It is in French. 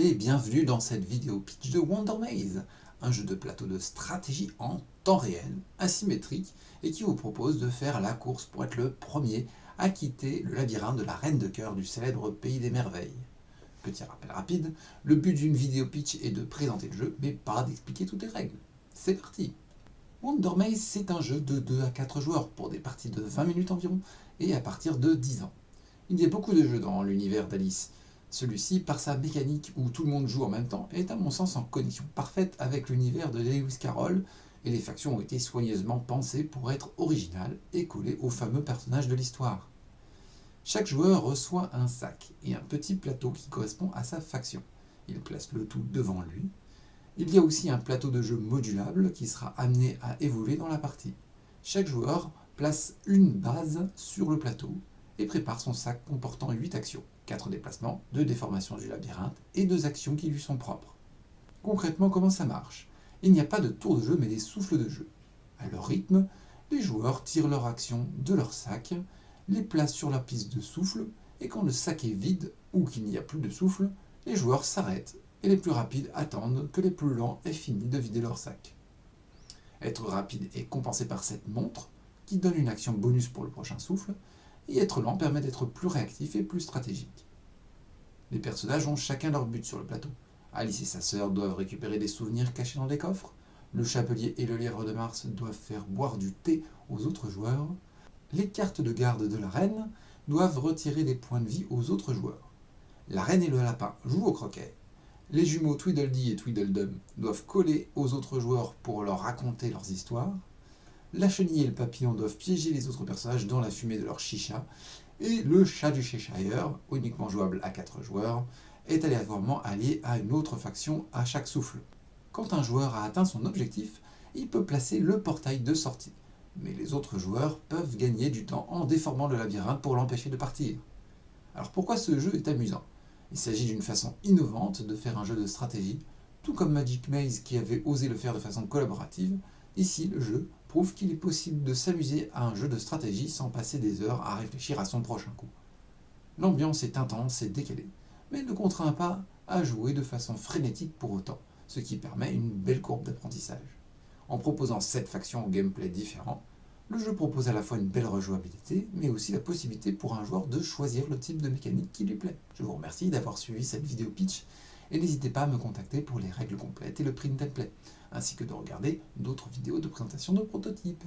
et bienvenue dans cette vidéo pitch de Wonder Maze, un jeu de plateau de stratégie en temps réel, asymétrique, et qui vous propose de faire la course pour être le premier à quitter le labyrinthe de la Reine de Cœur du célèbre Pays des Merveilles. Petit rappel rapide, le but d'une vidéo pitch est de présenter le jeu, mais pas d'expliquer toutes les règles. C'est parti! Wonder Maze, c'est un jeu de 2 à 4 joueurs pour des parties de 20 minutes environ, et à partir de 10 ans. Il y a beaucoup de jeux dans l'univers d'Alice. Celui-ci, par sa mécanique où tout le monde joue en même temps, est à mon sens en connexion parfaite avec l'univers de Lewis Carroll, et les factions ont été soigneusement pensées pour être originales et collées aux fameux personnages de l'histoire. Chaque joueur reçoit un sac et un petit plateau qui correspond à sa faction. Il place le tout devant lui. Il y a aussi un plateau de jeu modulable qui sera amené à évoluer dans la partie. Chaque joueur place une base sur le plateau et prépare son sac comportant 8 actions, 4 déplacements, 2 déformations du labyrinthe et 2 actions qui lui sont propres. Concrètement, comment ça marche? Il n'y a pas de tour de jeu mais des souffles de jeu. À leur rythme, les joueurs tirent leurs actions de leur sac, les placent sur la piste de souffle et quand le sac est vide ou qu'il n'y a plus de souffle, les joueurs s'arrêtent et les plus rapides attendent que les plus lents aient fini de vider leur sac. Être rapide est compensé par cette montre qui donne une action bonus pour le prochain souffle, et être lent permet d'être plus réactif et plus stratégique. Les personnages ont chacun leur but sur le plateau. Alice et sa sœur doivent récupérer des souvenirs cachés dans des coffres, le chapelier et le lièvre de Mars doivent faire boire du thé aux autres joueurs, les cartes de garde de la reine doivent retirer des points de vie aux autres joueurs. La reine et le lapin jouent au croquet. Les jumeaux Tweedledee et Tweedledum doivent coller aux autres joueurs pour leur raconter leurs histoires. La chenille et le papillon doivent piéger les autres personnages dans la fumée de leur chicha. Et le chat du Cheshire, uniquement jouable à 4 joueurs, est aléatoirement allié à une autre faction à chaque souffle. Quand un joueur a atteint son objectif, il peut placer le portail de sortie. Mais les autres joueurs peuvent gagner du temps en déformant le labyrinthe pour l'empêcher de partir. Alors pourquoi ce jeu est amusant? Il s'agit d'une façon innovante de faire un jeu de stratégie, tout comme Magic Maze qui avait osé le faire de façon collaborative. Ici, le jeu prouve qu'il est possible de s'amuser à un jeu de stratégie sans passer des heures à réfléchir à son prochain coup. L'ambiance est intense et décalée, mais ne contraint pas à jouer de façon frénétique pour autant, ce qui permet une belle courbe d'apprentissage. En proposant 7 factions au gameplay différent, le jeu propose à la fois une belle rejouabilité, mais aussi la possibilité pour un joueur de choisir le type de mécanique qui lui plaît. Je vous remercie d'avoir suivi cette vidéo pitch, et n'hésitez pas à me contacter pour les règles complètes et le print template, ainsi que de regarder d'autres vidéos de présentation de prototypes.